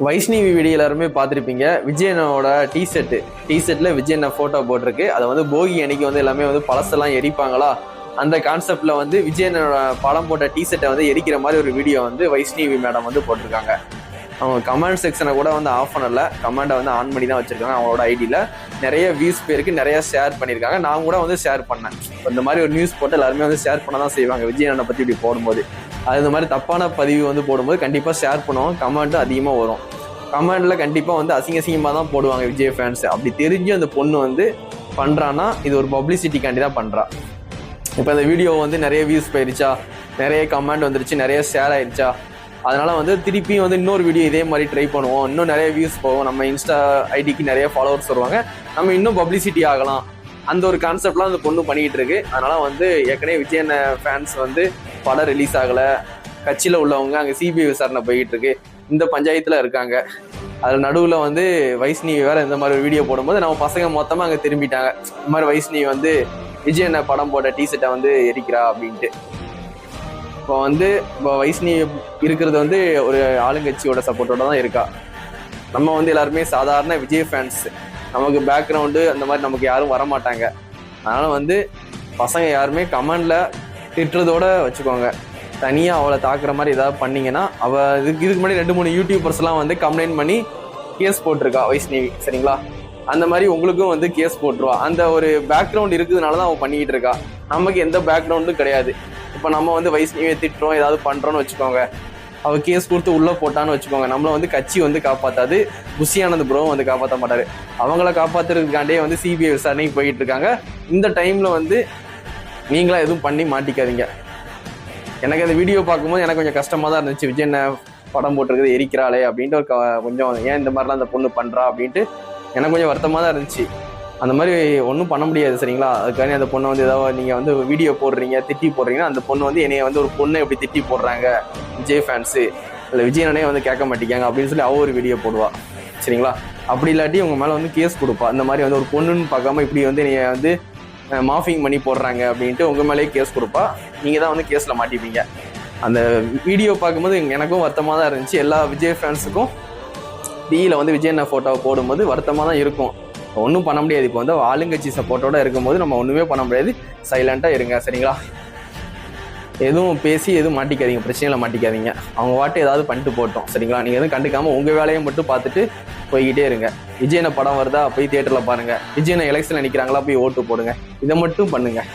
Vaishnavi video எல்லாருமே பார்த்துருப்பீங்க. விஜயனோட டீஷர்ட்ல விஜயனை photo போட்டிருக்கு. அதை வந்து போகி அன்னைக்கு வந்து எல்லாமே வந்து பழசெல்லாம் எரிப்பாங்களா, அந்த கான்செப்ட்ல வந்து விஜயனோட படம் போட்ட டீஷர்ட்டை வந்து எரிக்கிற மாதிரி ஒரு வீடியோ வந்து வைஷ்ணவி மேடம் வந்து போட்டிருக்காங்க. அவங்க கமெண்ட் செக்ஷனை கூட வந்து ஆஃப் பண்ணல, கமெண்டை வந்து ஆன் பண்ணி தான் வச்சிருக்காங்க. அவங்களோட ஐடியில் நிறைய வியூஸ் பேருக்கு நிறைய ஷேர் பண்ணியிருக்காங்க. நான் கூட வந்து ஷேர் பண்ணேன். இந்த மாதிரி ஒரு நியூஸ் போட்டு எல்லாருமே வந்து ஷேர் பண்ண தான் செய்வாங்க. விஜயனை பற்றி இப்படி போடும்போது, அது இந்த மாதிரி தப்பான பதிவு வந்து போடும்போது கண்டிப்பாக ஷேர் பண்ணுவோம், கமெண்ட்டும் அதிகமாக வரும். கமெண்ட்ல கண்டிப்பாக வந்து அசிங்கமாக தான் போடுவாங்க விஜய் ஃபேன்ஸ். அப்படி தெரிஞ்சு அந்த பொண்ணு வந்து பண்ணுறான்னா இது ஒரு பப்ளிசிட்டிக்காண்டி தான் பண்ணுறா. இப்போ இந்த வீடியோ வந்து நிறைய வியூஸ் போயிடுச்சா, நிறைய கமெண்ட் வந்துருச்சு, நிறைய ஷேர் ஆயிடுச்சா, அதனால வந்து திருப்பியும் வந்து இன்னொரு வீடியோ இதே மாதிரி ட்ரை பண்ணுவோம், இன்னும் நிறைய வியூஸ் போகும், நம்ம இன்ஸ்டா ஐடிக்கு நிறைய ஃபாலோவர்ஸ் வருவாங்க, நம்ம இன்னும் பப்ளிசிட்டி ஆகலாம், அந்த ஒரு கான்செப்ட்லாம் அந்த பொண்ணு பண்ணிக்கிட்டு இருக்கு. அதனால வந்து ஏற்கனவே விஜயன் ஃபேன்ஸ் வந்து படம் ரிலீஸ் ஆகலை, கட்சியில் உள்ளவங்க அங்கே சிபிஐ விசாரணை போய்கிட்டு இருக்கு, இந்த பஞ்சாயத்தில் இருக்காங்க. அதில் நடுவில் வந்து வைஷ்ணவி வேற இந்த மாதிரி வீடியோ போடும்போது நம்ம பசங்க மொத்தமாக அங்கே திரும்பிட்டாங்க. இந்த மாதிரி வைஷ்ணவி வந்து விஜயனை படம் போட்ட டீஷர்ட்டை வந்து எரிக்கிறா அப்படின்ட்டு. இப்போ வைஷ்ணவி இருக்கிறது வந்து ஒரு ஆளுங்கட்சியோட சப்போர்ட்டோட தான் இருக்கா. நம்ம வந்து எல்லாருமே சாதாரண விஜய் ஃபேன்ஸ், நமக்கு பேக்ரவுண்டு அந்த மாதிரி நமக்கு யாரும் வரமாட்டாங்க. அதனால் வந்து பசங்க யாருமே கமெண்டில் திட்டுறதோட வச்சுக்கோங்க. தனியாக அவளை தாக்குற மாதிரி ஏதாவது பண்ணிங்கன்னா, அவள் இதுக்கு முன்னாடி 2-3 யூடியூபர்ஸ்லாம் வந்து கம்ப்ளைண்ட் பண்ணி கேஸ் போட்டிருக்கா வைஷ்ணவி, சரிங்களா? அந்த மாதிரி உங்களுக்கும் வந்து கேஸ் போட்டுருவா. அந்த ஒரு பேக்ரவுண்ட் இருக்குதுனால தான் அவள் பண்ணிக்கிட்டு இருக்கா. நமக்கு எந்த பேக்ரவுண்டும் கிடையாது. இப்போ நம்ம வந்து வைஷ்ணவியை திட்டுறோம், ஏதாவது பண்ணுறோன்னு வச்சுக்கோங்க, அவள் கேஸ் கொடுத்து உள்ளே போட்டான்னு வச்சுக்கோங்க, நம்மளை வந்து கட்சி வந்து காப்பாற்றாது, புஷியானந்த் ப்ரோவும் வந்து காப்பாற்ற மாட்டார். அவங்கள காப்பாற்றுறதுக்காண்டே வந்து சிபிஐ விசாரணைக்கு போயிட்டு இருக்காங்க. இந்த டைமில் வந்து நீங்களாம் எதுவும் பண்ணி மாட்டிக்காதீங்க. எனக்கு அந்த வீடியோ பார்க்கும்போது எனக்கு கொஞ்சம் கஷ்டமாக தான் இருந்துச்சு. விஜய் படம் போட்டிருக்குது எரிக்கிறாளே அப்படின்ட்டு ஒரு கொஞ்சம் ஏன் இந்த மாதிரிலாம் அந்த பொண்ணு பண்ணுறா அப்படின்ட்டு எனக்கு கொஞ்சம் வருத்தமாக தான் இருந்துச்சு. அந்த மாதிரி ஒன்றும் பண்ண முடியாது, சரிங்களா? அதுக்காண்டி அந்த பொண்ணை வந்து ஏதாவது நீங்கள் வந்து வீடியோ போடுறீங்க, திட்டி போடுறீங்கன்னா, அந்த பொண்ணு வந்து என்னைய வந்து ஒரு பொண்ணை எப்படி திட்டி போடுறாங்க விஜய் ஃபேன்ஸு, இல்லை விஜயனே வந்து கேட்க மாட்டேங்காங்க அப்படின்னு சொல்லி அவ ஒரு வீடியோ போடுவா, சரிங்களா? அப்படி இல்லாட்டி உங்கள் மேலே வந்து கேஸ் கொடுப்பா. இந்த மாதிரி வந்து ஒரு பொண்ணுன்னு பார்க்காம இப்படி வந்து நீங்கள் வந்து மாஃபிங் பண்ணி போடுறாங்க அப்படின்ட்டு உங்கள் மேலேயே கேஸ் கொடுப்பா. நீங்கள் தான் வந்து கேஸில் மாட்டிப்பீங்க. அந்த வீடியோ பார்க்கும்போது எனக்கும் வருத்தமாக தான் இருந்துச்சு. எல்லா விஜய் ஃபேன்ஸுக்கும் டியில் வந்து விஜய் ஃபோட்டோவை போடும்போது வருத்தமாக தான் இருக்கும். ஒன்றும் பண்ண முடியாது. இப்போ வந்து ஆளுங்கட்சி சப்போர்ட்டோட இருக்கும்போது நம்ம ஒன்றுமே பண்ண முடியாது. சைலண்ட்டாக இருங்க, சரிங்களா? எதுவும் பேசி எதுவும் மாட்டிக்காதீங்க, பிரச்சனையில் மாட்டிக்காதீங்க. அவங்க வாட்டு ஏதாவது பண்ணிட்டு போட்டோம், சரிங்களா? நீங்கள் எதுவும் கண்டுக்காமல் உங்கள் வேலையை மட்டும் பார்த்துட்டு போய்கிட்டே இருங்க. விஜயனை படம் வருதா போய் தியேட்டரில் பாருங்கள், விஜயனை எலெக்ஷனில் நிற்கிறாங்களா போய் ஓட்டு போடுங்க, இதை மட்டும் பண்ணுங்கள்.